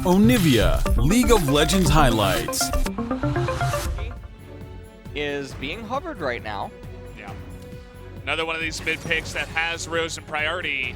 Onivia, League of Legends highlights. Is being hovered right now. Yeah. Another one of these mid picks that has risen priority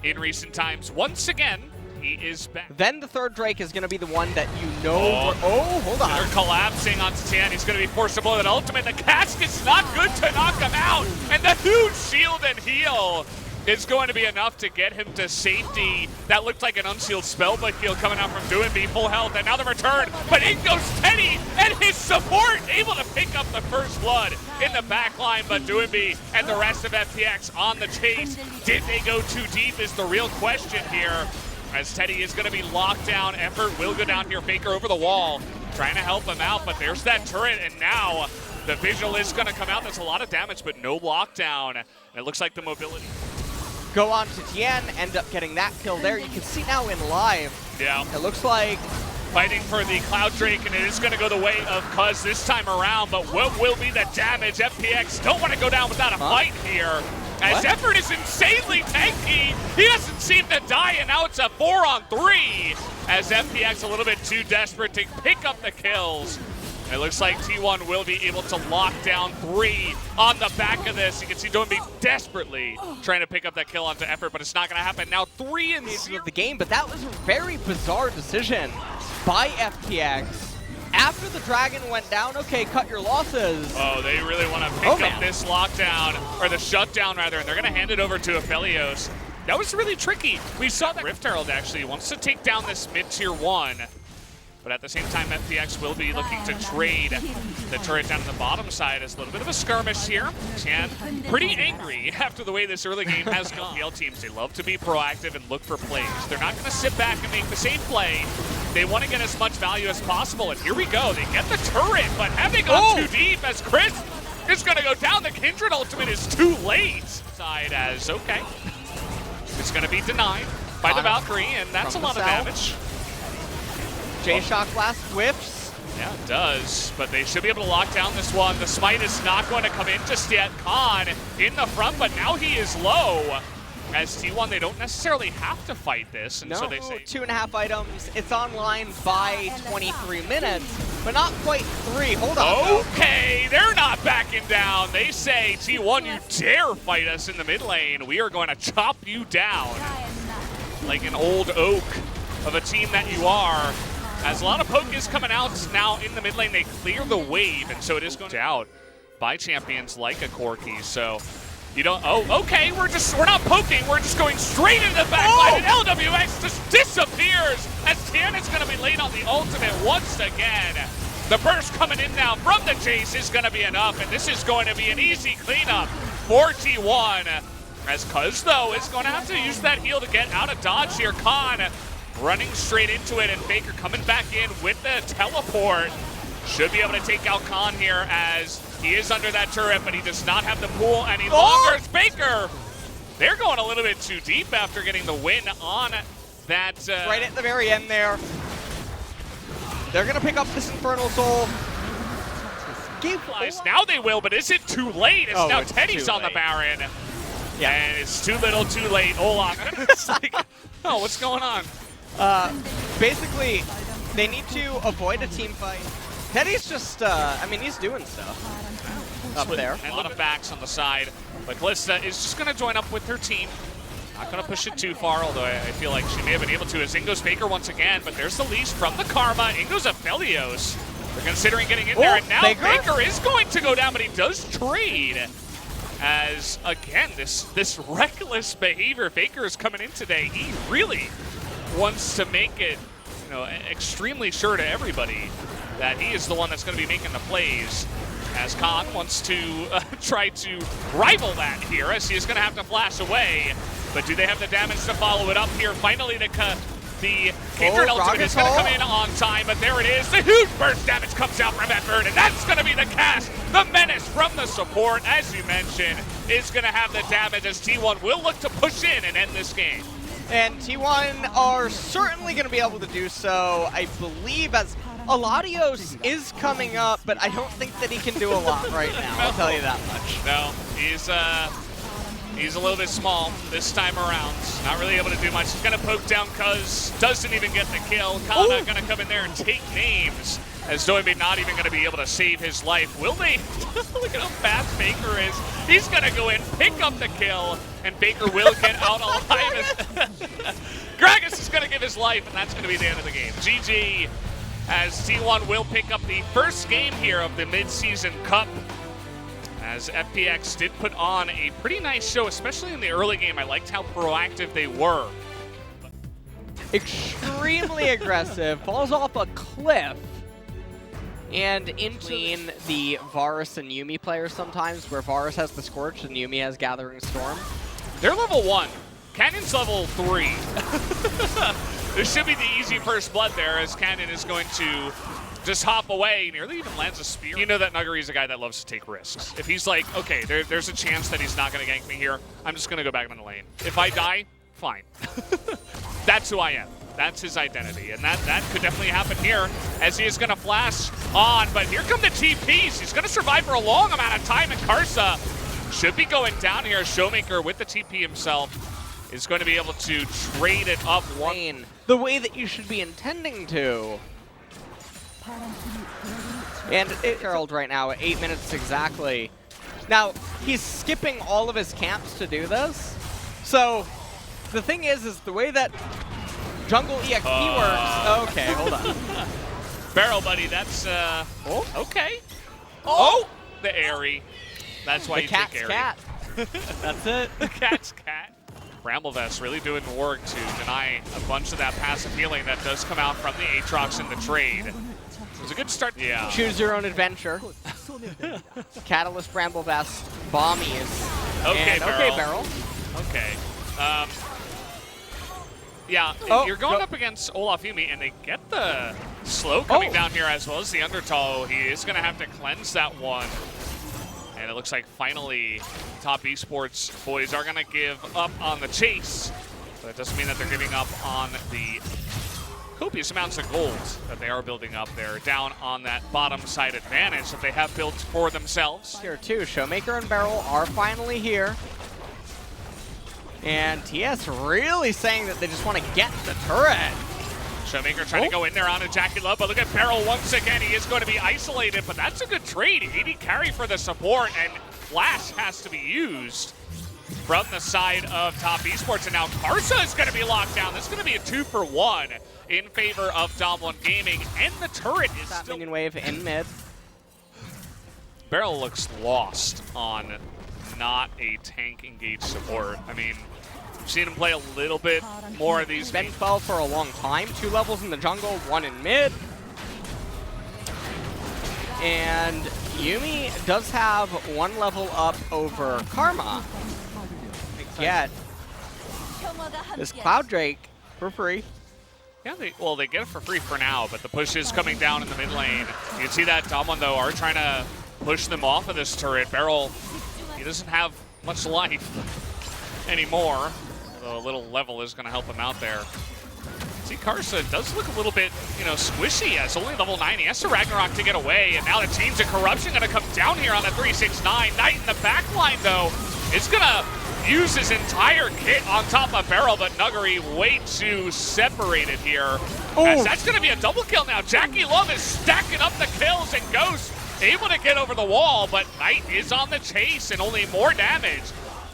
in recent times. Once again, he is back. Then the third Drake is going to be the one that you know. Hold on. They're collapsing onto Tian. He's going to be forced to blow that ultimate. The casket's not good to knock him out. And the huge shield and heal is going to be enough to get him to safety. That looked like an unsealed spellbook heal coming out from Doinby, full health, and now the return. But in goes Teddy and his support, able to pick up the first blood in the back line. But Doinby and the rest of FPX on the chase. Did they go too deep is the real question here, as Teddy is going to be locked down. Effort will go down here. Faker over the wall, trying to help him out, but there's that turret, and now the visual is going to come out. That's a lot of damage, but no lockdown. And it looks like the mobility. Go on to Tien, end up getting that kill there. You can see now in live. Yeah. It looks like fighting for the Cloud Drake, and it is going to go the way of Cuz this time around, but what will be the damage? FPX don't want to go down without a fight here. As Effort is insanely tanky, he doesn't seem to die, and now it's a 4-on-3 as FPX a little bit too desperate to pick up the kills. It looks like T1 will be able to lock down 3 on the back of this. You can see Doinby desperately trying to pick up that kill onto Effort, but it's not going to happen. Now 3 in the game, but that was a very bizarre decision by FPX. After the Dragon went down, okay, cut your losses. Oh, they really want to pick up this lockdown, or the shutdown rather, and they're going to hand it over to Aphelios. That was really tricky. We saw that Rift Herald actually wants to take down this mid-tier 1. But at the same time, FPX will be looking to trade the turret down on the bottom side as a little bit of a skirmish here. Tian pretty angry after the way this early game has gone. PL teams, they love to be proactive and look for plays. They're not going to sit back and make the same play. They want to get as much value as possible. And here we go. They get the turret, but have they gone too deep as Chris is going to go down? The Kindred ultimate is too late. Side as, okay. It's going to be denied by the Valkyrie, and that's a lot of damage. J-Shock Blast whiffs. Yeah, it does, but they should be able to lock down this one. The smite is not going to come in just yet. Khan in the front, but now he is low. As T1, they don't necessarily have to fight this, and so they say 2.5 items. It's online by 23 minutes, but not quite 3. Hold on. Okay, they're not backing down. They say, T1, you dare fight us in the mid lane. We are going to chop you down like an old oak of a team that you are. As a lot of poke is coming out now in the mid lane, they clear the wave, and so it is going out by champions like a Corki. So you don't. Oh, okay. We're not poking. We're just going straight into the backline, and LWX just disappears as Tian is going to be late on the ultimate once again. The burst coming in now from the chase is going to be enough, and this is going to be an easy cleanup for T1. As Cuz though is going to have to use that heal to get out of dodge here. Khan running straight into it, and Faker coming back in with the teleport. Should be able to take out Khan here as he is under that turret, but he does not have the pool any longer. It's Faker! They're going a little bit too deep after getting the win on that. Right at the very end there. They're going to pick up this Infernal Soul. Now they will, but is it too late? It's now it's Teddy's on the Baron. Yeah. And it's too little, too late. Olaf. It's like, oh, what's going on? Basically, they need to avoid a team fight. Teddy's just, I mean, he's doing stuff up there. And a lot of backs on the side. But Calista is just going to join up with her team. Not going to push it too far, although I feel like she may have been able to. As Ingo's Faker once again, but there's the leash from the Karma. Ingo's Aphelios. They're considering getting in there, and now Faker is going to go down, but he does trade. As, again, this reckless behavior. Faker is coming in today. He really wants to make it, extremely sure to everybody that he is the one that's going to be making the plays. As Khan wants to try to rival that here, as he is going to have to flash away. But do they have the damage to follow it up here? Finally, the Kindred ultimate is going to come in on time, but there it is. The huge burst damage comes out from Effort, and that's going to be the cast. The menace from the support, as you mentioned, is going to have the damage as T1 will look to push in and end this game. And T1 are certainly going to be able to do so, I believe, as Aladios is coming up, but I don't think that he can do a lot right now, I'll tell you that much. No, He's a little bit small this time around. Not really able to do much. He's going to poke down Cuz. Doesn't even get the kill. Kana going to come in there and take names. As Zombie not even going to be able to save his life. Will they? Look at how fast Baker is. He's going to go in, pick up the kill, and Baker will get out alive. Gragas is going to give his life, and that's going to be the end of the game. GG, as T1 will pick up the first game here of the mid-season cup. As FPX did put on a pretty nice show, especially in the early game. I liked how proactive they were. Extremely aggressive, falls off a cliff. And in between the Varus and Yuumi players sometimes, where Varus has the Scorch and Yuumi has Gathering Storm. They're level 1. Cannon's level 3. This should be the easy first blood there, as Cannon is going to just hop away, nearly even lands a spear. You know that Nuggery is a guy that loves to take risks. If he's like, okay, there's a chance that he's not going to gank me here, I'm just going to go back in the lane. If I die, fine. That's who I am. That's his identity, and that could definitely happen here, as he is going to flash on, but here come the TPs. He's going to survive for a long amount of time, and Karsa should be going down here. Showmaker with the TP himself is going to be able to trade it up one. The way that you should be intending to. And Herald right now at 8 minutes exactly. Now, he's skipping all of his camps to do this. So, the thing is the way that Jungle EXP works. Okay, hold on. Barrel buddy, that's okay. The Airy. That's why the you cat's take Airy. Cat. That's it. The cat's cat. Bramblevest really doing the work to deny a bunch of that passive healing that does come out from the Aatrox in the trade. It was a good start. Yeah. Choose your own adventure. Catalyst, Bramblevest, Bombies. Okay, and Barrel. Okay, Barrel. Okay. Yeah, you're going up against Olaf Yuumi, and they get the slow coming down here as well as the Undertow. He is going to have to cleanse that one. And it looks like finally top Esports boys are going to give up on the chase. But it doesn't mean that they're giving up on the copious amounts of gold that they are building up there, down on that bottom side advantage that they have built for themselves. Here too, Showmaker and Barrel are finally here. And TS really saying that they just want to get the turret. Showmaker trying to go in there on a Jackie Love, but look at Barrel once again. He is going to be isolated, but that's a good trade. 80 carry for the support, and Flash has to be used from the side of top Esports. And now Karsa is going to be locked down. This is going to be a 2-for-1 in favor of Dom1 Gaming, and the turret is still... Minion wave in mid. Barrel looks lost on not a tank engaged support. I mean, we've seen him play a little bit more of these. Been 12 for a long time. 2 levels in the jungle, 1 in mid. And Yuumi does have 1 level up over Karma. Get this Cloud Drake for free. Yeah, they get it for free for now, but the push is coming down in the mid lane. You can see that Dom1 though are trying to push them off of this turret. Barrel, he doesn't have much life anymore. The little level is going to help him out there. See, Karsa does look a little bit, squishy as only level 9. He has to Ragnarok to get away, and now the Teams of Corruption going to come down here on the 369. Knight in the back line, though, is going to use his entire kit on top of Barrel, but Nuggery way too separated here. As that's going to be a double kill now. Jackie Love is stacking up the kills, and Ghost able to get over the wall, but Knight is on the chase, and only more damage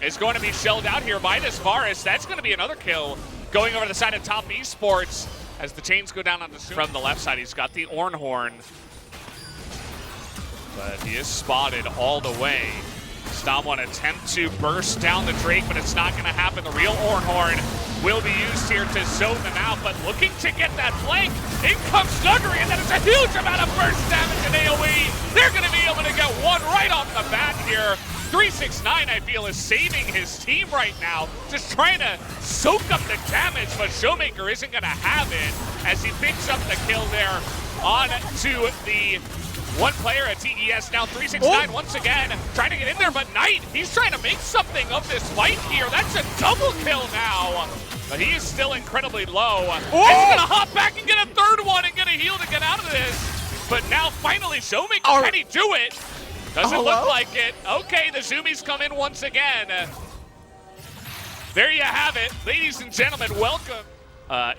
is going to be shelled out here by this Varus. That's going to be another kill going over the side of top Esports as the chains go down on the from the left side. He's got the Ornhorn, but he is spotted all the way. Dom1 attempt to burst down the Drake, but it's not going to happen. The real Ornhorn will be used here to zone them out, but looking to get that flank. In comes Nuggery, and that is a huge amount of burst damage in AoE. They're going to be able to get one right off the bat here. 369, I feel, is saving his team right now, just trying to soak up the damage, but Showmaker isn't going to have it as he picks up the kill there on to the one player at TES. Now 369 once again trying to get in there, but Knight, he's trying to make something of this fight here. That's a double kill now, but he is still incredibly low. And he's going to hop back and get a third one and get a heal to get out of this. But now finally Showmaker, can he do it? Doesn't look like it. Okay, the Zoomies come in once again. there you have it. Ladies and gentlemen, welcome.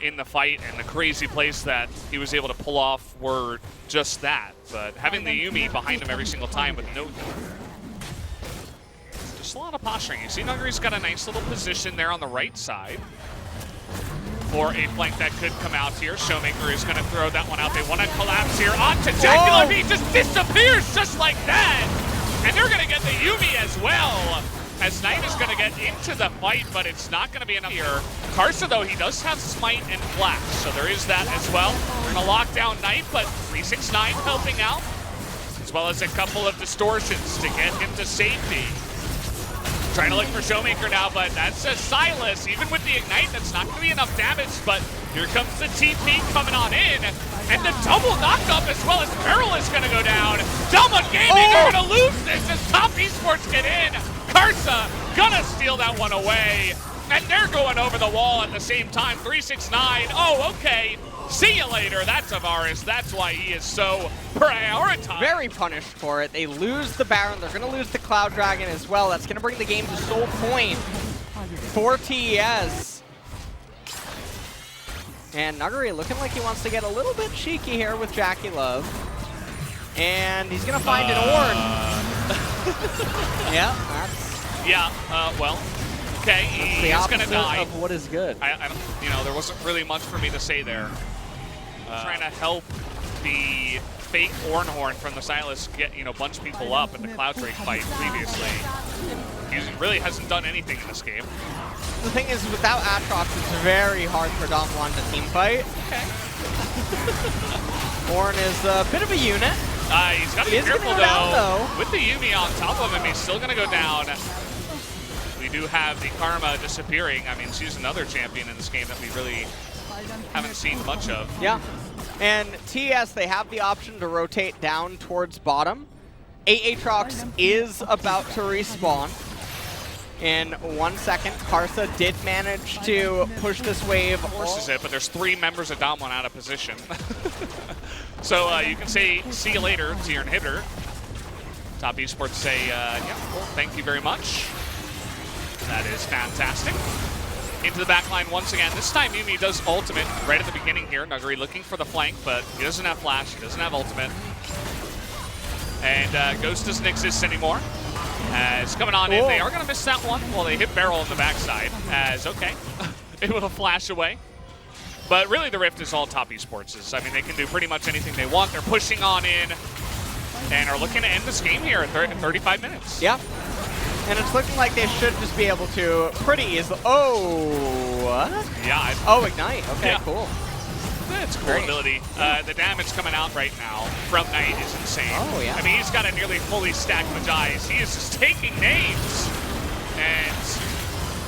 In the fight, and the crazy plays that he was able to pull off were just that. But having the Yumi behind him every single time with no... Just a lot of posturing. You see Nuggery's got a nice little position there on the right side for a flank that could come out here. Showmaker is going to throw that one out. They want to collapse here onto Jacular. He just disappears just like that. And they're going to get the Yumi as well. As Knight is going to get into the fight, but it's not going to be enough here. Karsa, though, he does have Smite and Flash, so there is that as well. We're going to lock down Knight, but 369 helping out, as well as a couple of distortions to get him to safety. Trying to look for Showmaker now, but that's a Silas. Even with the Ignite, that's not going to be enough damage, but here comes the TP coming on in. And the double knockup as well as Peril is going to go down. Delma Gaming are going to lose this as Top Esports get in. Karsa gonna steal that one away. And they're going over the wall at the same time. 369. Oh, okay. See you later. That's Avaris. That's why he is so prioritized. Very punished for it. They lose the Baron. They're going to lose the Cloud Dragon as well. That's going to bring the game to sole point for TES. And Nuggery looking like he wants to get a little bit cheeky here with Jackie Love. And he's going to find an Ornn. Yeah, that's... Yeah, well, okay, he's going to die. Of what is good. I don't, you know, there wasn't really much for me to say there. Trying to help the fake Ornhorn from the Silas get, you know, bunch people up in the Cloud Drake fight previously. He really hasn't done anything in this game. The thing is, without Aatrox, it's very hard for Damwon to team fight. Okay. Ornn is a bit of a unit. He's got to be careful, though. With the Yumi on top of him, he's still going to go down. We do have the Karma disappearing. I mean, she's another champion in this game that we really haven't seen much of. Yeah. And TS, they have the option to rotate down towards bottom. Aatrox is about to respawn in 1 second. Karsa did manage to push this wave. Forces it, but there's 3 members of Damwon out of position. So you can say, see you later to your inhibitor. Top Esports say, yeah, well, thank you very much. That is fantastic. Into the backline once again. This time Yumi does ultimate right at the beginning here. Nuggery looking for the flank, but he doesn't have flash, he doesn't have ultimate. And Ghost doesn't exist anymore. As coming on in, they are going to miss that one. Well, they hit Barrel on the backside. As, okay, able to flash away. But really the Rift is all Top Esports'. I mean, they can do pretty much anything they want. They're pushing on in and are looking to end this game here in 35 minutes. Yeah. And it's looking like they should just be able to pretty easily. Oh, what? Yeah. Oh, Ignite. Okay, yeah. Cool. That's a cool ability. The damage coming out right now from Knight is insane. Oh, yeah. I mean, he's got a nearly fully stacked Majais. He is just taking names. And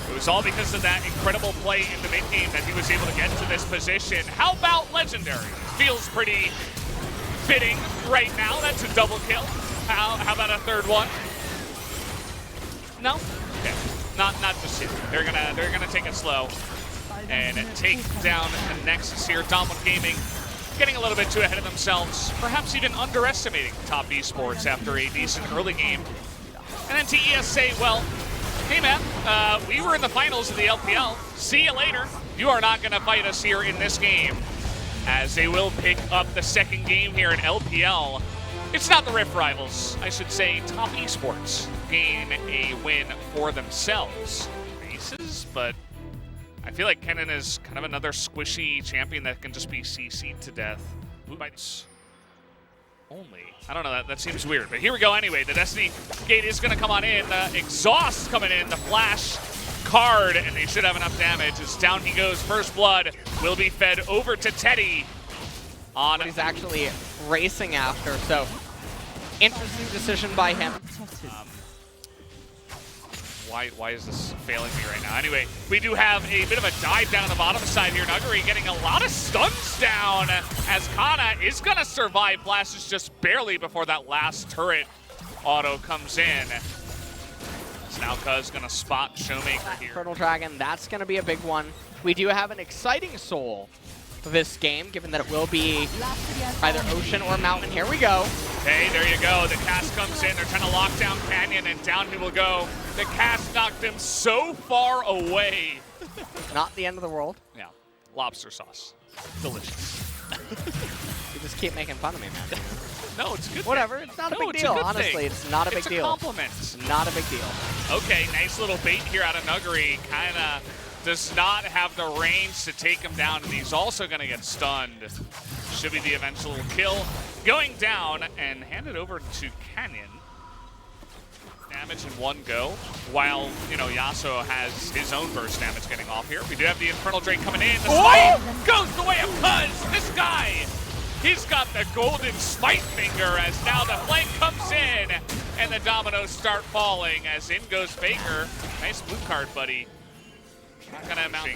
it was all because of that incredible play in the mid-game that he was able to get to this position. How about Legendary? Feels pretty fitting right now. That's a double kill. How about a third one? No? Okay. Not just yet. They're gonna take it slow and take down the Nexus here. Damwon Gaming getting a little bit too ahead of themselves, perhaps even underestimating Top Esports after a decent early game. And then TES say, well, hey man, we were in the finals of the LPL. See you later. You are not gonna fight us here in this game. As they will pick up the second game here in LPL. It's not the Rift rivals, I should say. Top Esports gain a win for themselves. Aces, but I feel like Kennen is kind of another squishy champion that can just be CC'd to death. Blue bites only. I don't know, that seems weird, but here we go anyway. The Destiny Gate is going to come on in. The Exhaust coming in, the Flash card, and they should have enough damage. As down he goes. First blood will be fed over to Teddy. He's actually racing after, so interesting decision by him. Why is this failing me right now? Anyway, we do have a bit of a dive down on the bottom side here. Nuggery getting a lot of stuns down as Kana is going to survive. Flashes just barely before that last turret auto comes in. So now Cuz going to spot Showmaker here. Turtle Dragon, that's going to be a big one. We do have an exciting soul this game, given that it will be either ocean or mountain. Here we go. Okay, there you go. The cast comes in. They're trying to lock down Canyon, and down he will go. The cast knocked him so far away. Not the end of the world. Yeah, lobster sauce. Delicious. You just keep making fun of me, man. No, it's a good. Whatever, it's not a big deal. Honestly, it's not a big deal. It's a compliment. It's not a big deal. Okay, nice little bait here out of Nuggery. Kind of does not have the range to take him down, and he's also going to get stunned. Should be the eventual kill. Going down and handed over to Canyon. Damage in one go, while, you know, Yasuo has his own burst damage getting off here. We do have the Infernal Drake coming in. The smite goes the way of Cuz. This guy, he's got the golden smite finger as now the flank comes in and the dominoes start falling as in goes Faker. Nice blue card, buddy. Not gonna amount.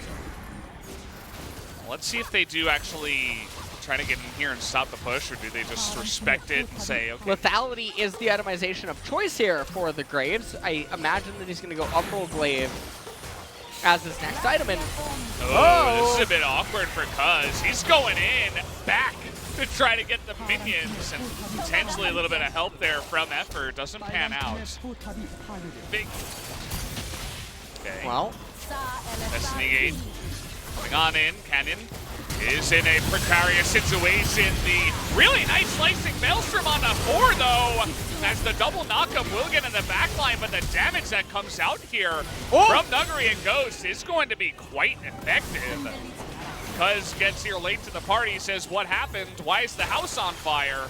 Let's see if they do actually try to get in here and stop the push, or do they just respect it and say, okay. Lethality is the itemization of choice here for the Graves. I imagine that he's going to go Umbral Glaive as his next item. And this is a bit awkward for Cuz. He's going in back to try to get the minions, and potentially a little bit of help there from Effort. Doesn't pan out. Big. Okay. Well, Destiny Gate coming on in. Canyon is in a precarious situation. The really nice slicing Maelstrom on the 4, though, as the double knockup will get in the backline, but the damage that comes out here from Nuggery and Ghost is going to be quite effective. Cuz gets here late to the party, says, what happened? Why is the house on fire?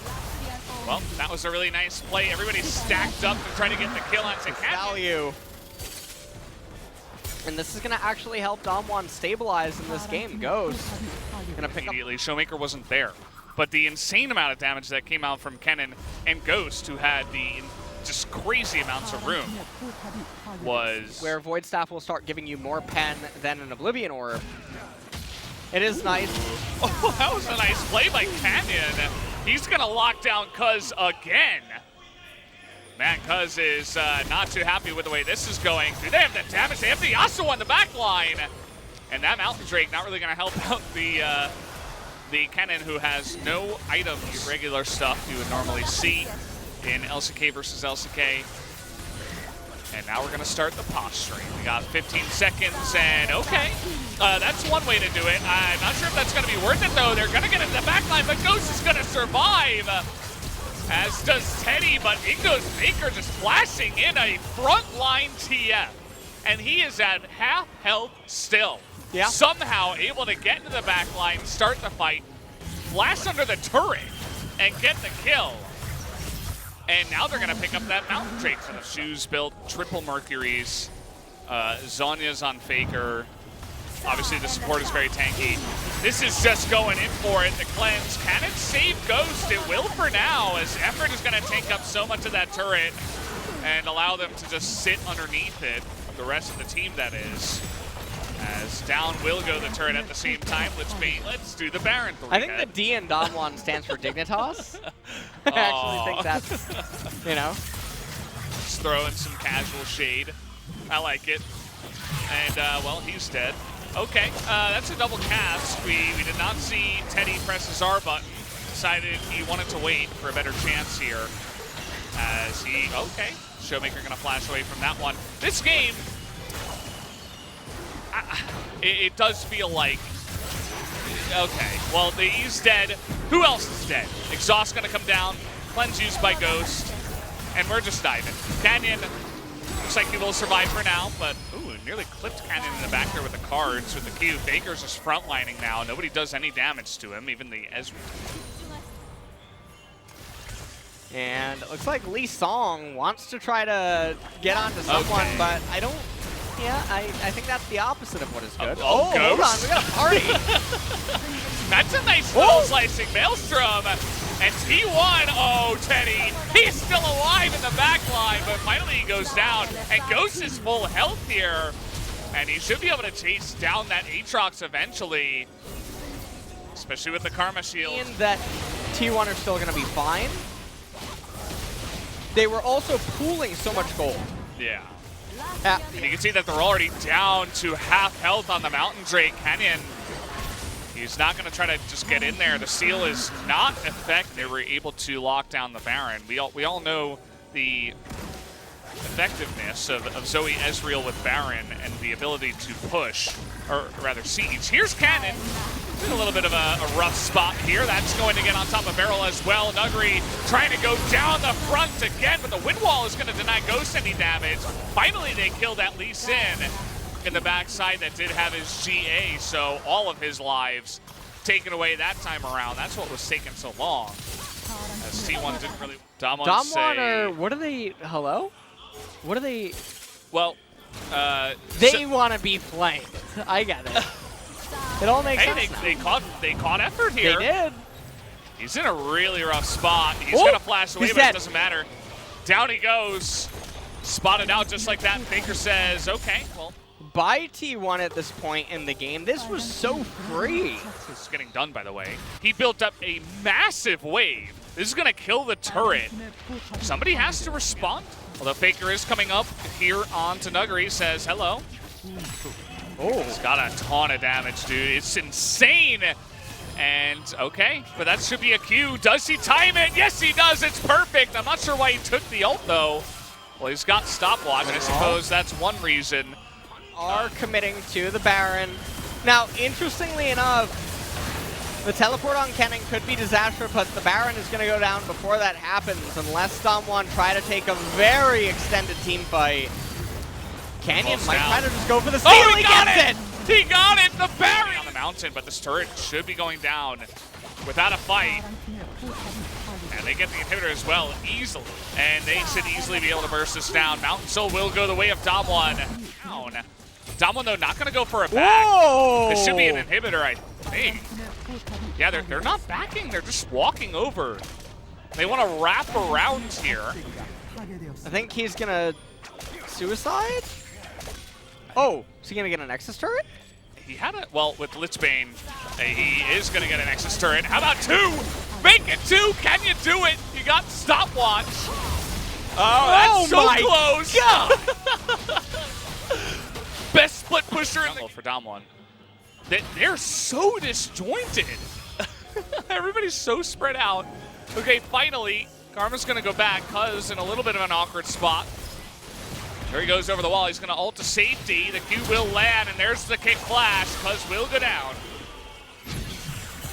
Well, that was a really nice play. Everybody stacked up to try to get the kill on Canyon. value. And this is going to actually help Damwon stabilize in this game. Ghost going to pick immediately. Showmaker wasn't there, but the insane amount of damage that came out from Kennen and Ghost, who had the just crazy amounts of room, was where Void Staff will start giving you more pen than an Oblivion Orb. It is nice. Oh, that was a nice play by Canyon. He's going to lock down Cuz again. Man, Cuz is not too happy with the way this is going. Do they have the damage? They have the Yasuo on the back line. And that Mountain Drake not really going to help out the Kennen, who has no items, regular stuff you would normally see in LCK versus LCK. And now we're going to start the posturing. We got 15 seconds, and okay. That's one way to do it. I'm not sure if that's going to be worth it, though. They're going to get into the back line, but Ghost is going to survive. As does Teddy, but in goes Baker just flashing in a frontline TF. And he is at half health still. Yeah. Somehow able to get into the back line, start the fight, flash under the turret, and get the kill. And now they're going to pick up that Mountain Drake for the shoes built, triple Mercuries. Zonya's on Faker. Obviously, the support is very tanky. This is just going in for it. The cleanse. Can it save Ghost? It will for now, as Effort is going to take up so much of that turret and allow them to just sit underneath it. The rest of the team, that is. As down will go the turret at the same time. Let's do the Baron. I think the D in Damwon stands for Dignitas. I actually think that's, you know. Just throwing some casual shade. I like it. And, well, he's dead. Okay, that's a double cast. We did not see Teddy press his R button. Decided he wanted to wait for a better chance here. As he, okay, Showmaker gonna flash away from that one. This game, it does feel like, okay, well, he's dead. Who else is dead? Exhaust gonna come down, cleanse used by Ghost, and we're just diving. Canyon looks like he will survive for now, but ooh, nearly clipped Canyon in the back there with the cards with the Q. Baker's just frontlining now. Nobody does any damage to him, even the Ezreal. And it looks like Lee Song wants to try to get onto someone, but I don't. Yeah, I think that's the opposite of what is good. Oh, hold on, we got a party. That's a nice little slicing Maelstrom. And T1, oh, Teddy, he's still alive in the back line, but finally he goes down. And Ghost is full health here. And he should be able to chase down that Aatrox eventually, especially with the Karma Shield. And that T1 are still going to be fine. They were also pooling so much gold. Yeah. And you can see that they're already down to half health on the Mountain Drake. Canyon He's not going to try to just get in there. The seal is not effective. They were able to lock down the Baron. We all know the effectiveness of Zoe Ezreal with Baron and the ability to push, or rather siege. Here's Cannon. In a little bit of a rough spot here. That's going to get on top of Barrel as well. Nuguri trying to go down the front again, but the wind wall is going to deny Ghost any damage. Finally, they killed at Lee Sin in the backside that did have his GA, so all of his lives taken away that time around. That's what was taking so long. As T1 didn't really... Damwon or what are they... Hello? What are they... Well, they want to be flanked. I get it. It all makes sense. They caught effort here. They did. He's in a really rough spot. He's going to flash away, but it doesn't matter. Down he goes. Spotted out just like that. Faker says, okay, well. By T1 at this point in the game, this was so free. This is getting done, by the way. He built up a massive wave. This is going to kill the turret. Somebody has to respond. Although Faker is coming up here onto Nuguri, says hello. Oh, he's got a ton of damage, dude. It's insane. And, okay, but that should be a Q. Does he time it? Yes, he does. It's perfect. I'm not sure why he took the ult, though. Well, he's got stopwatch. I suppose that's one reason. Are committing to the Baron. Now, interestingly enough, the teleport on Cannon could be disaster, but the Baron is going to go down before that happens, unless Damwon try to take a very extended team fight. Canyon might try to just go for the steal. Oh, he gets it! He got it! The Baron! On the mountain, but this turret should be going down without a fight. And they get the inhibitor as well, easily. And they should easily be able to burst this down. Mountain Soul will go the way of Damwon. Down. Damwon, though, not going to go for a back. Whoa! This should be an inhibitor, I think. Yeah, they're not backing. They're just walking over. They want to wrap around here. I think he's going to suicide? Oh, is he going to get a Nexus turret? He had a, well, with Lichbane, he is going to get a Nexus turret. How about two? Make it two! Can you do it? You got stopwatch. Oh, that's so close! God. Best split pusher in the for Damwon. They're so disjointed. Everybody's so spread out. Okay, finally, Karma's going to go back. Cuz in a little bit of an awkward spot. There he goes over the wall. He's going to ult to safety. The Q will land, and there's the kick flash. Cuz will go down.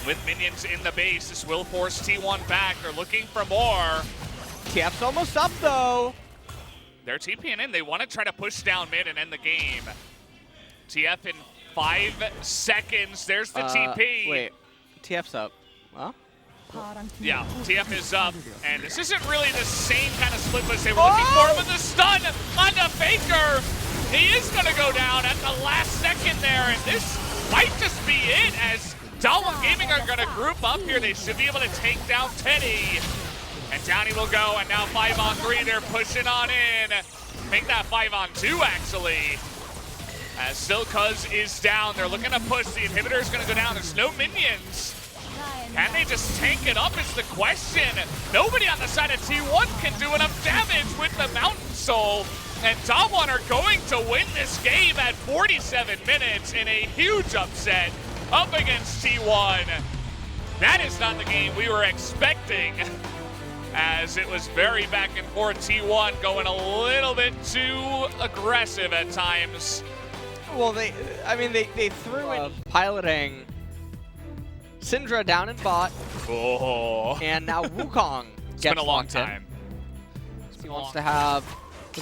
With minions in the base, this will force T1 back. They're looking for more. TF's almost up, though. They're TPing in. They want to try to push down mid and end the game. TF in 5 seconds. There's the TP. Wait, TF's up. Well. Yeah, TF is up, and this isn't really the same kind of split push they were looking for, but the stun onto Faker. He is going to go down at the last second there, and this might just be it, as Day1 Gaming are going to group up here. They should be able to take down Teddy. And down he will go, and now 5-on-3, they're pushing on in. Make that 5-on-2, actually. As still Cuz is down, they're looking to push. The inhibitor is going to go down. There's no minions. Can they just tank it up is the question. Nobody on the side of T1 can do enough damage with the Mountain Soul. And Day1 are going to win this game at 47 minutes in a huge upset up against T1. That is not the game we were expecting, as it was very back and forth. T1 going a little bit too aggressive at times. Well, they threw in piloting Syndra down in bot. Oh. And now Wukong It's gets been a long locked in. time. He wants to have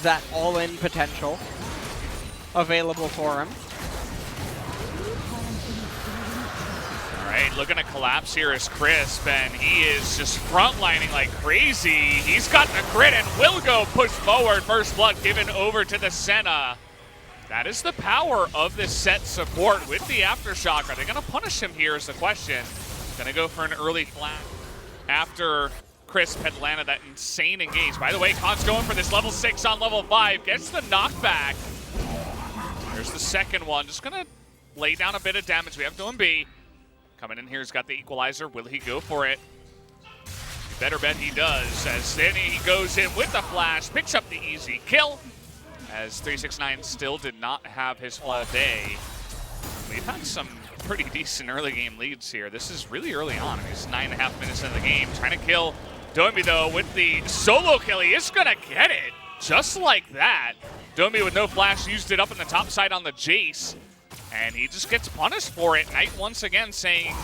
that all-in potential available for him. All right, looking to collapse here is Crisp, and he is just frontlining like crazy. He's got the crit and will go push forward. First blood given over to the Senna. That is the power of this set support with the Aftershock. Are they going to punish him here is the question. Going to go for an early flat after Crisp had landed that insane engage. By the way, Khan's going for this level 6 on level 5. Gets the knockback. There's the second one. Just going to lay down a bit of damage. We have Doom B. Coming in here, he's got the equalizer. Will he go for it? You better bet he does. As then he goes in with the flash, picks up the easy kill. As 369 still did not have his all day. We've had some pretty decent early game leads here. This is really early on. He's 9.5 minutes into the game, trying to kill Domi though with the solo kill. He is gonna get it, just like that. Domi with no flash used it up in the top side on the Jace, and he just gets punished for it. Knight once again saying,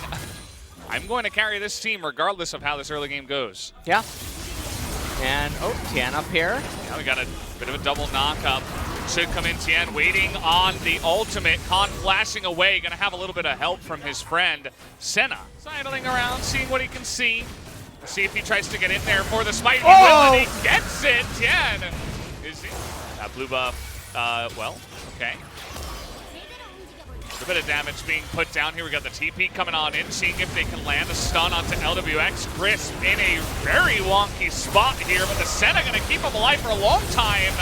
I'm going to carry this team regardless of how this early game goes. Yeah. And, oh, Tien up here. Now we got a bit of a double knock-up. Should come in, Tien waiting on the ultimate. Khan flashing away, gonna have a little bit of help from his friend, Senna. Sidling around, seeing what he can see. See if he tries to get in there for the smite. He will, and he gets it, Tien. Is he? That blue buff, well, okay. A bit of damage being put down here. We got the TP coming on in, seeing if they can land a stun onto LWX. Crisp in a very wonky spot here, but the Senna gonna keep him alive for a long time.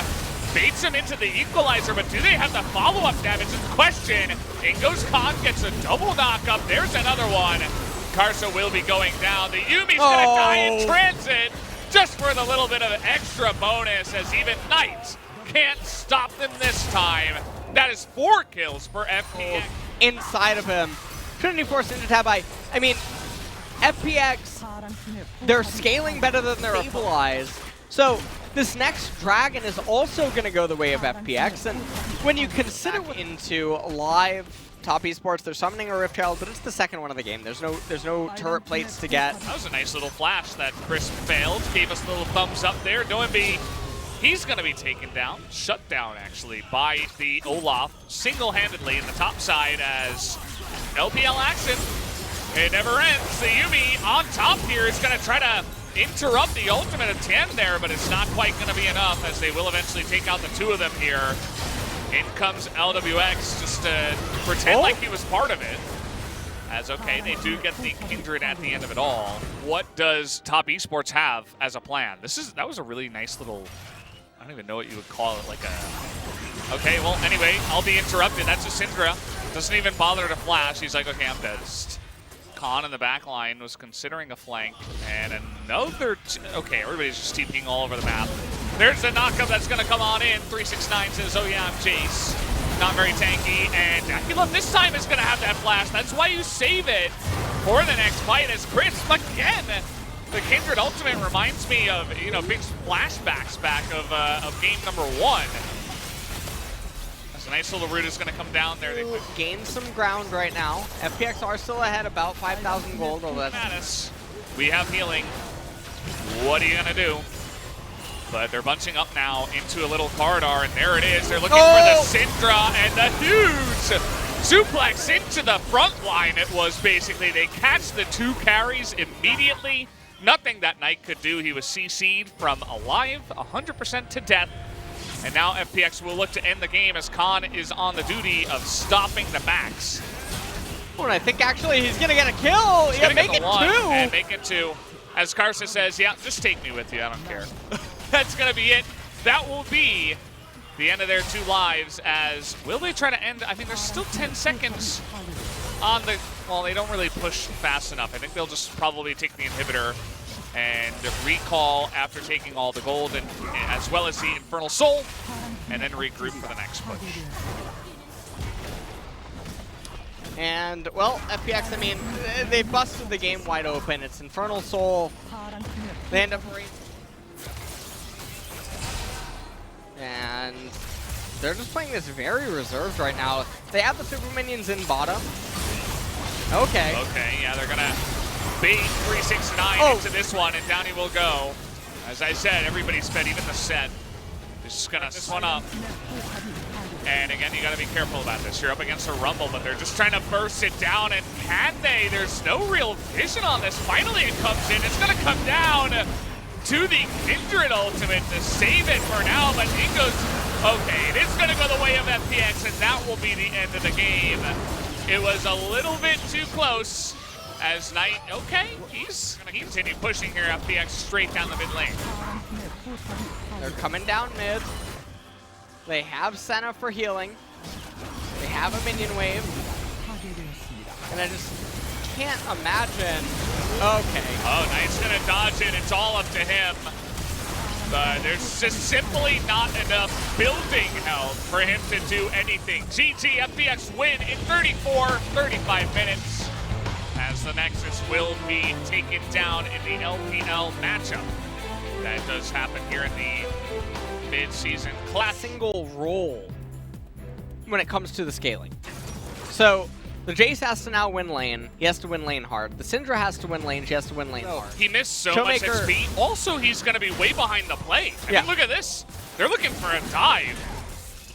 Baits him into the equalizer, but do they have the follow-up damage is the question. In goes Khan, gets a double knock-up. There's another one. Karsa will be going down. The Yumi's gonna die in transit just for the little bit of extra bonus, as even Knight can't stop them this time. That is 4 kills for FPX. Inside of him. Trinity Force into tab. I mean, FPX, they're scaling better than they're stabilized. So this next Dragon is also going to go the way of FPX. And when you consider into live top esports, they're summoning a Rift Herald, but it's the second one of the game. There's no turret plates to get. That was a nice little flash that Chris failed. Gave us a little thumbs up there. Doinby, he's going to be taken down, shut down actually, by the Olaf single-handedly in the top side as LPL action. It never ends. The Yumi on top here is going to try to interrupt the ultimate of 10 there, but it's not quite going to be enough as they will eventually take out the 2 of them here. In comes LWX just to pretend like he was part of it. As okay, they do get the Kindred at the end of it all. What does Top Esports have as a plan? That was a really nice little, I don't even know what you would call it, like a... Okay, well, anyway, I'll be interrupted. That's a Syndra. Doesn't even bother to flash. He's like, okay, I'm dead. Khan in the back line was considering a flank, and another... Okay, everybody's just TPing all over the map. There's the knockup that's going to come on in. 369 says, oh yeah, I'm Jace. Not very tanky, and Aquila this time is going to have that flash. That's why you save it for the next fight as Chris, again, the Kindred ultimate reminds me of, you know, big flashbacks back of game number 1. That's a nice little root is going to come down there. They gain some ground right now. FPX are still ahead about 5,000 gold. Madness. We have healing. What are you going to do? But they're bunching up now into a little corridor, and there it is. They're looking for the Syndra, and the huge suplex into the front line. It was basically, they catch the 2 carries immediately. Nothing that Knight could do. He was CC'd from alive, 100% to death. And now FPX will look to end the game as Khan is on the duty of stopping the Max. Oh, and I think actually he's going to get a kill. Yeah, make it 2. And make it 2. As Karsa says, yeah, just take me with you. I don't care. That's going to be it. That will be the end of their 2 lives as, will they try to end? I mean, there's still 10 seconds on the, well, they don't really push fast enough. I think they'll just probably take the inhibitor and recall after taking all the gold, and as well as the Infernal Soul, and then regroup for the next push. And, well, FPX, I mean, they busted the game wide open. It's Infernal Soul. They end up and they're just playing this very reserved right now. They have the super minions in bottom. Okay. Okay, yeah, they're gonna bait 369 into this one, and down he will go. As I said, everybody's fed, even the set. Just gonna this one up. And again, you gotta be careful about this. You're up against a Rumble, but they're just trying to burst it down, and can they? There's no real vision on this. Finally it comes in. It's gonna come down to the Kindred ultimate to save it for now, but it goes, okay, it is gonna go the way of FPX, and that will be the end of the game. It was a little bit too close as Knight, okay, he's gonna continue pushing here, FPX straight down the mid lane. They're coming down mid. They have Senna for healing. They have a minion wave. And I just can't imagine. Okay. Oh, Knight's gonna dodge it. It's all up to him. But there's just simply not enough building health for him to do anything. GG, FPX win in 35 minutes, as the Nexus will be taken down in the LPL matchup. That does happen here in the mid-season class. Single role when it comes to the scaling. So the Jace has to now win lane. He has to win lane hard. The Syndra has to win lane. She has to win lane hard. He missed so much XP. Also, he's going to be way behind the play. I mean, look at this. They're looking for a dive.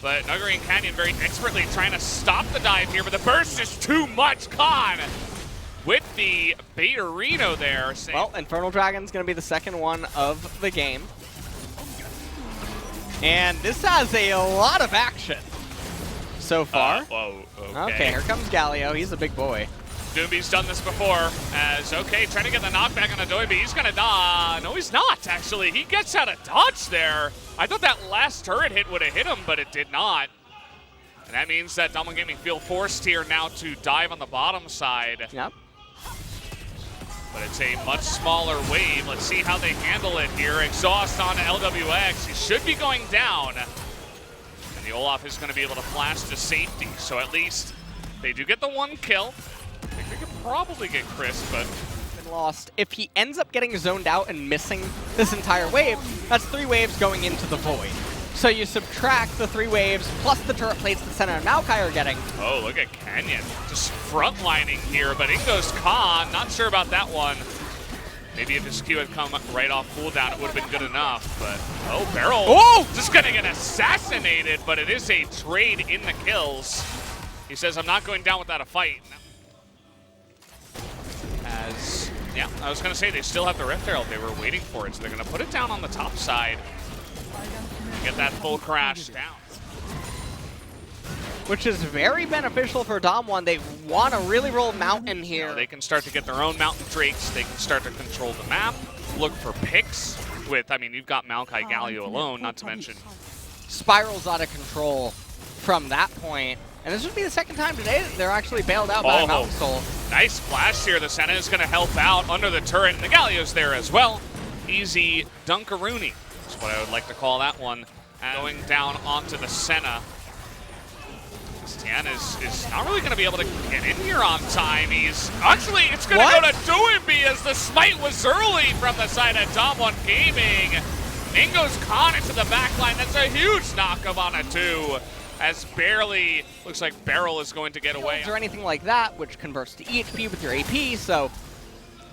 But Nuguri and Canyon very expertly trying to stop the dive here, but the burst is too much. Khan with the Beta Reno there. Well, Infernal Dragon's going to be the second one of the game. And this has a lot of action so far. Whoa, okay, here comes Galio. He's a big boy. Doomby's done this before as, okay, trying to get the knockback on Adobe. He's going to die. No, he's not, actually. He gets out of dodge there. I thought that last turret hit would have hit him, but it did not. And that means that Damwon Gaming feel forced here now to dive on the bottom side. Yep. But it's a much smaller wave. Let's see how they handle it here. Exhaust on LWX. He should be going down. And the Olaf is going to be able to flash to safety. So at least they do get the one kill. I think they could probably get Chris, but lost. If he ends up getting zoned out and missing this entire wave, that's 3 waves going into the void. So you subtract the 3 waves plus the turret plates that Senna and Maokai are getting. Oh, look at Canyon. Just frontlining here, but in goes Khan. Not sure about that one. Maybe if his Q had come right off cooldown, it would have been good enough, but oh, Beryl just gonna get assassinated, but it is a trade in the kills. He says, I'm not going down without a fight. As, yeah, I was gonna say they still have the Rift Herald. They were waiting for it, so they're gonna put it down on the top side. Get that full crash down. Which is very beneficial for Damwon. They want to really roll Mountain here. They can start to get their own Mountain Drakes. They can start to control the map, look for picks with, I mean, you've got Maokai Galio alone, not to mention. Spirals out of control from that point. And this would be the second time today that they're actually bailed out by Mountain Soul. Nice flash here. The Senna is going to help out under the turret, and the Galio's there as well. Easy Dunkaroony. That's what I would like to call that one. Going down onto the Senna. Stan is not really going to be able to get in here on time. He's actually, it's going to go to Doimby as the smite was early from the side of Damwon Gaming. In goes Khan into the back line. That's a huge knock-up on a 2. As barely, looks like Beryl is going to get away. Or anything like that, which converts to EHP with your AP, so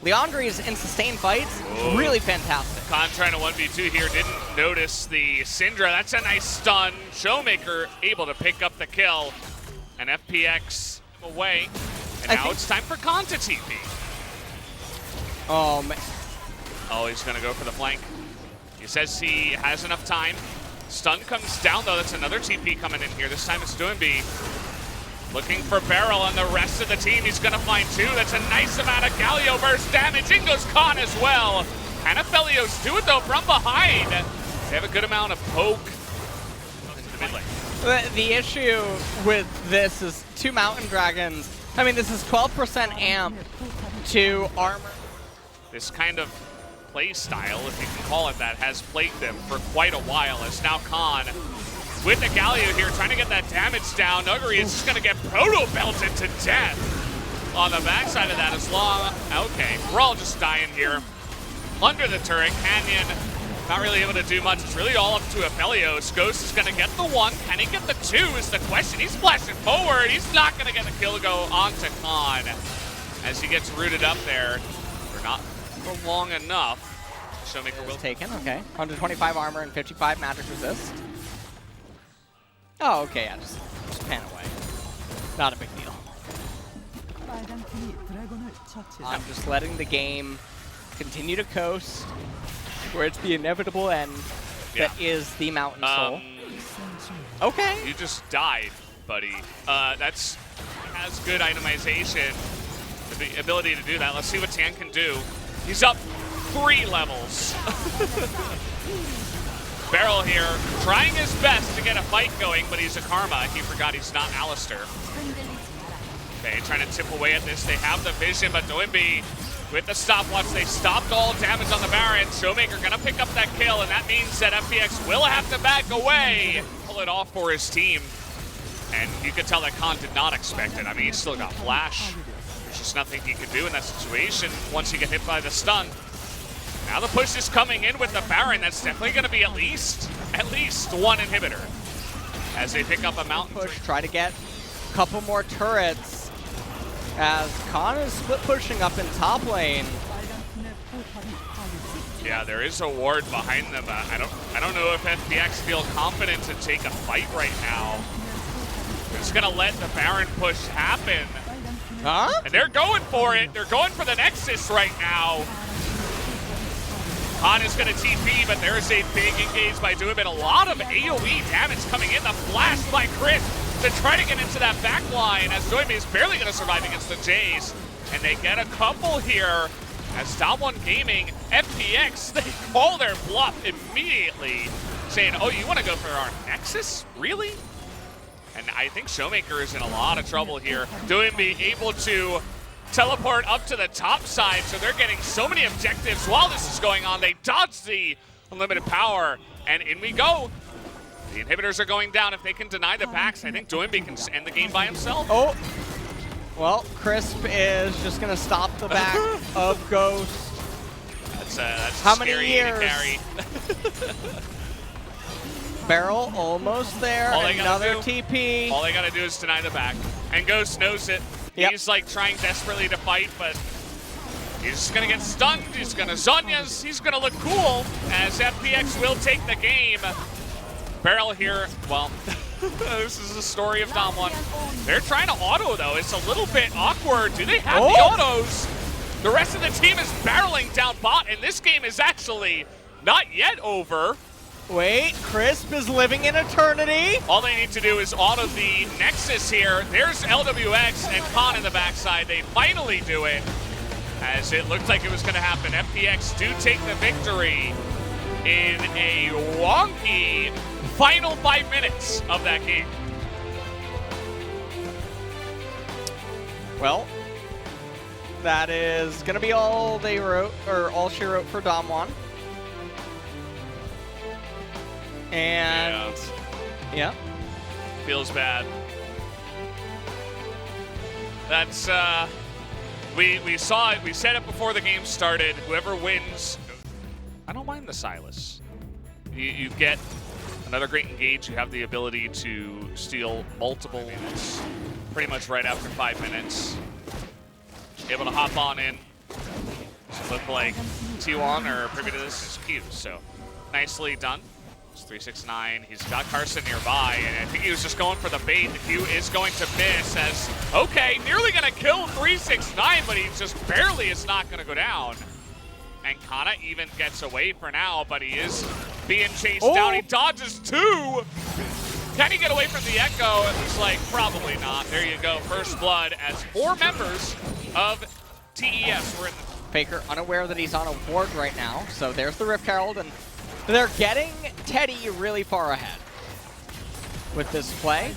Leandri's in sustained fights, really fantastic. Khan trying to 1v2 here, didn't notice the Syndra. That's a nice stun. Showmaker able to pick up the kill. And FPX away. And now it's time for Khan to TP. Oh, man. Oh, he's going to go for the flank. He says he has enough time. Stun comes down, though. That's another TP coming in here. This time it's Doimby. Looking for Beryl and the rest of the team. He's going to find 2. That's a nice amount of Galio burst damage. In goes Khan as well. Can Aphelios do it, though, from behind? They have a good amount of poke into the mid lane. The issue with this is 2 Mountain Dragons. I mean, this is 12% amp to armor. This kind of play style, if you can call it that, has plagued them for quite a while. As now Khan with the Galio here, trying to get that damage down. Nuguri is just going to get proto-belted to death on the backside of that as long. Okay, we're all just dying here. Under the turret, Canyon not really able to do much. It's really all up to Aphelios. Ghost is going to get the 1. Can he get the 2 is the question. He's flashing forward. He's not going to get the kill go onto Khan as he gets rooted up there. We're not for long enough. Showmaker will taken, okay. 125 armor and 55 magic resist. Oh, okay, yeah, just pan away. Not a big deal. I'm just letting the game continue to coast where it's the inevitable end that is the Mountain Soul. Okay. You just died, buddy. That's has good itemization, the ability to do that. Let's see what Tan can do. He's up 3 levels. Beryl here, trying his best to get a fight going, but he's a Karma. He forgot he's not Alistair. Okay, trying to tip away at this. They have the vision, but Doimby with the stopwatch. They stopped all damage on the Baron. Showmaker gonna pick up that kill, and that means that FPX will have to back away. Pull it off for his team. And you could tell that Khan did not expect it. I mean, he still got flash. There's just nothing he could do in that situation once you get hit by the stun. Now the push is coming in with the Baron. That's definitely gonna be at least one inhibitor. As they pick up a mountain push, try to get a couple more turrets. As Khan is split pushing up in top lane. Yeah, there is a ward behind them. I don't know if FPX feel confident to take a fight right now. They're just gonna let the Baron push happen. Huh? And they're going for it. They're going for the Nexus right now. Khan is gonna TP, but there's a big engage by Doom, and a lot of AoE damage coming in. The flash by Chris to try to get into that back line, as Doime is barely gonna survive against the Jays. And they get a couple here as Day1 Gaming, FPX, they call their bluff immediately, saying, oh, you wanna go for our Nexus? Really? And I think Showmaker is in a lot of trouble here. Doime being able to teleport up to the top side, so they're getting so many objectives while this is going on. They dodge the unlimited power, and in we go. The inhibitors are going down. If they can deny the backs, I think Doime can end the game by himself. Oh, well, Crisp is just gonna stop the back of Ghost. That's how scary many years? to carry. Barrel almost there. Another TP. All they gotta do is deny the back, and Ghost knows it. Yep. He's like trying desperately to fight, but he's just gonna get stunned. He's gonna Zhonya's. He's gonna look cool as FPX will take the game. Barrel here, well, this is the story of Day1. They're trying to auto though. It's a little bit awkward. Do they have the autos? The rest of the team is barreling down bot, and this game is actually not yet over. Wait, Crisp is living in eternity. All they need to do is auto the Nexus here. There's LWX and Khan in the backside. They finally do it, as it looked like it was going to happen. FPX do take the victory in a wonky final 5 minutes of that game. Well, that is going to be all they wrote, or all she wrote for Day1. And yeah, feels bad. That's we saw it. We said it before the game started. Whoever wins, I don't mind the Silas. You get another great engage. You have the ability to steal multiple units pretty much right after 5 minutes. Able to hop on in. Doesn't look like T1 or privy to this is Q. So nicely done. 369, he's got Carson nearby, and I think he was just going for the bait. The Q is going to miss as, okay, nearly gonna kill 369, but he just barely is not gonna go down. And Kana even gets away for now, but he is being chased down. He dodges two. Can he get away from the Echo? It looks like probably not. There you go, first blood as 4 members of TES were in the... Faker unaware that he's on a ward right now, so there's the Rift Herald, and they're getting Teddy really far ahead with this play.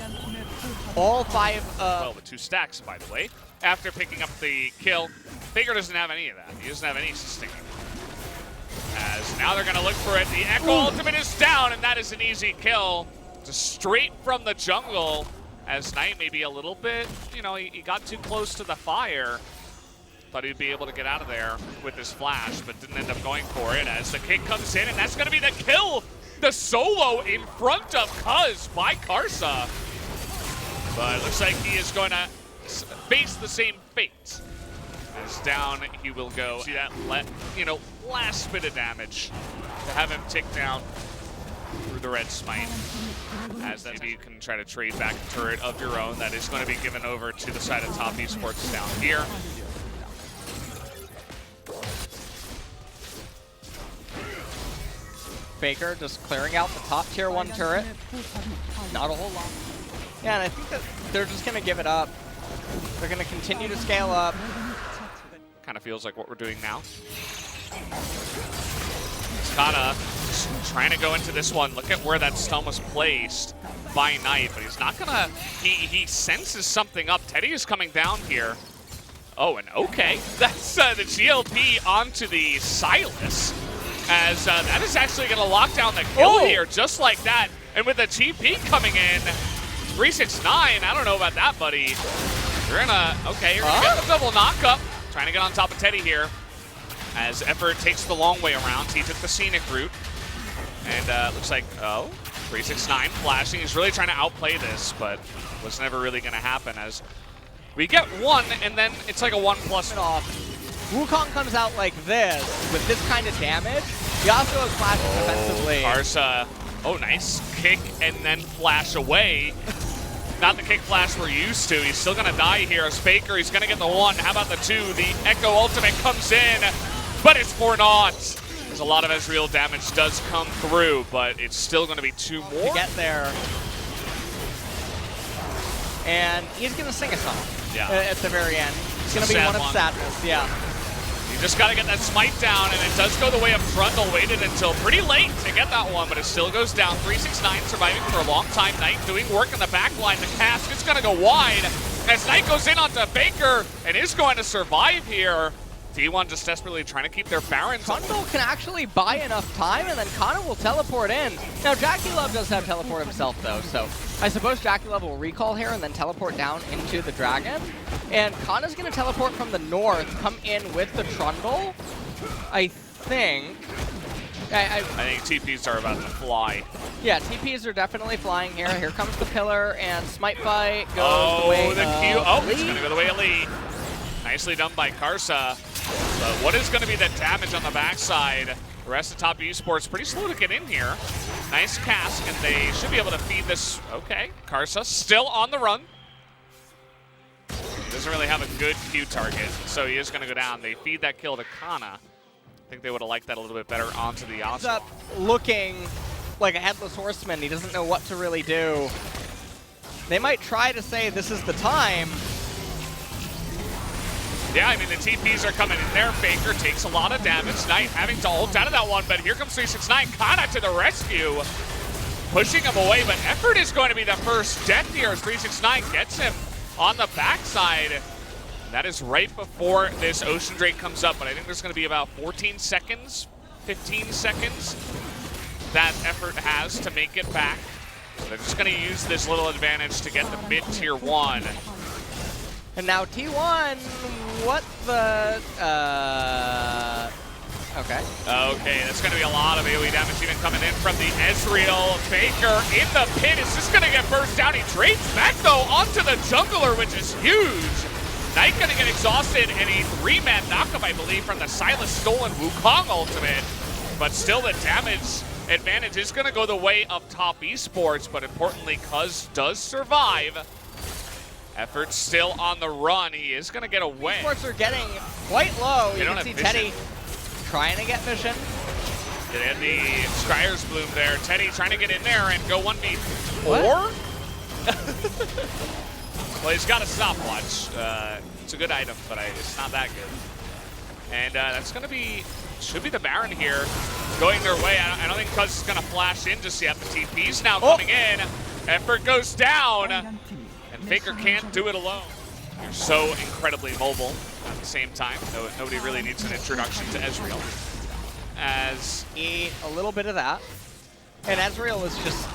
All 5... well, with 2 stacks, by the way. After picking up the kill, Faker doesn't have any of that. He doesn't have any sustaining. As now they're going to look for it. The Echo ultimate is down, and that is an easy kill. Just straight from the jungle, as Knight maybe a little bit, you know, he got too close to the fire. Thought he'd be able to get out of there with his flash, but didn't end up going for it as the kick comes in, and that's going to be the kill. The solo in front of Cuz by Karsa. But it looks like he is going to face the same fate. As down he will go. See that last bit of damage to have him tick down through the red smite. As that maybe you can try to trade back a turret of your own that is going to be given over to the side of top Esports down here. Faker just clearing out the top tier 1 turret. Not a whole lot. Yeah, and I think that they're just going to give it up. They're going to continue to scale up. Kind of feels like what we're doing now. Skada trying to go into this one. Look at where that stun was placed by Knight, but he's not going to... He senses something up. Teddy is coming down here. Oh, and okay. That's the GLP onto the Silas. As that is actually going to lock down the kill here, just like that. And with the TP coming in, 369, I don't know about that, buddy. You're gonna, okay, you're gonna get the double knock-up. Trying to get on top of Teddy here. As Effort takes the long way around. He took the scenic route. And looks like, 369 flashing. He's really trying to outplay this, but was never really gonna happen as we get one, and then it's like a 1+ off. Wukong comes out like this with this kind of damage. He also has flashes defensively. Karsa, nice kick and then flash away. Not the kick flash we're used to. He's still gonna die here. As Faker, he's gonna get the 1. How about the 2? The Echo ultimate comes in, but it's for naught. There's a lot of Ezreal damage does come through, but it's still gonna be 2 more. To get there. And he's gonna sing a song at the very end. It's gonna be one of sadness, You just got to get that smite down, and it does go the way of Trundle. Waited until pretty late to get that one, but it still goes down. 369 surviving for a long time. Knight doing work in the back line. The cast is going to go wide as Knight goes in onto Faker and is going to survive here. Day1 just desperately trying to keep their Barons. Trundle can actually buy enough time, and then Kana will teleport in. Now, JackeyLove does have teleport himself, though, so I suppose JackeyLove will recall here and then teleport down into the Dragon. And Kana's going to teleport from the north, come in with the Trundle, I think. I think TPs are about to fly. Yeah, TPs are definitely flying here. Here comes the pillar, and Smite Fight goes the way of Lee. It's going to go the way of Lee. Nicely done by Karsa. But what is going to be the damage on the backside? The rest of top Esports pretty slow to get in here. Nice cast, and they should be able to feed this. Okay, Karsa still on the run. Doesn't really have a good Q target, so he is going to go down. They feed that kill to Kana. I think they would have liked that a little bit better onto the Osmo. He's up looking like a headless horseman. He doesn't know what to really do. They might try to say this is the time. Yeah, I mean, the TPs are coming in there. Faker takes a lot of damage. Knight having to ult out of that one, but here comes 369. Kana to the rescue. Pushing him away, but Effort is going to be the first death here as 369 gets him on the backside. That is right before this Ocean Drake comes up, but I think there's going to be about 14 seconds, 15 seconds that Effort has to make it back. So they're just going to use this little advantage to get the mid-tier 1. And now T1, what the, okay. Okay, that's gonna be a lot of AoE damage even coming in from the Ezreal. Faker in the pit is just gonna get burst down. He trades back though onto the jungler, which is huge. Knight gonna get exhausted, and a 3-man knockup, I believe, from the Silas stolen Wukong ultimate. But still the damage advantage is gonna go the way of top Esports, but importantly, Cuz does survive. Effort still on the run. He is going to get away. Esports are getting quite low. You can see vision. Teddy trying to get vision. They had the Scryer's Bloom there. Teddy trying to get in there and go 1v4. Well, he's got a stopwatch. It's a good item, but it's not that good. And that's going to be, should be the Baron here going their way. I don't think Cuz is going to flash in just yet. The TP's now coming in. Effort goes down. Faker can't do it alone. You're so incredibly mobile at the same time. Nobody really needs an introduction to Ezreal. As Eat a little bit of that. And Ezreal is just,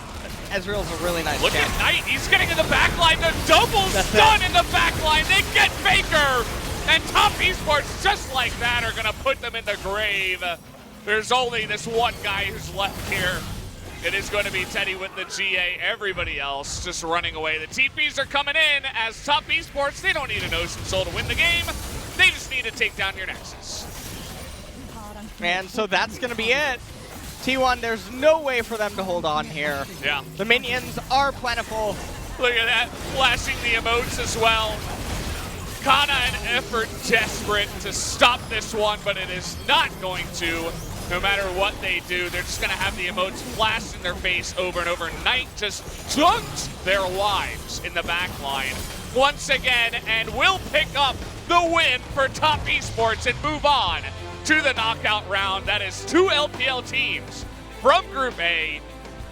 Ezreal's a really nice Look champ. at Knight, he's getting in the backline. The double stun in the backline. They get Faker. And top Esports, just like that, are gonna put them in the grave. There's only this one guy who's left here. It is going to be Teddy with the GA. Everybody else just running away. The TPs are coming in as top Esports. They don't need an Ocean Soul to win the game. They just need to take down your Nexus. And so that's going to be it. T1, there's no way for them to hold on here. Yeah. The minions are plentiful. Look at that, flashing the emotes as well. Kana and Effort desperate to stop this one, but it is not going to. No matter what they do, they're just going to have the emotes flash in their face over and over. Knight just dunked their lives in the back line once again and will pick up the win for top Esports and move on to the knockout round. That is 2 LPL teams from Group A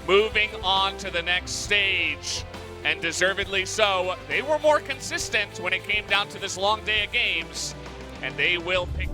moving on to the next stage. and deservedly so. They were more consistent when it came down to this long day of games, and they will pick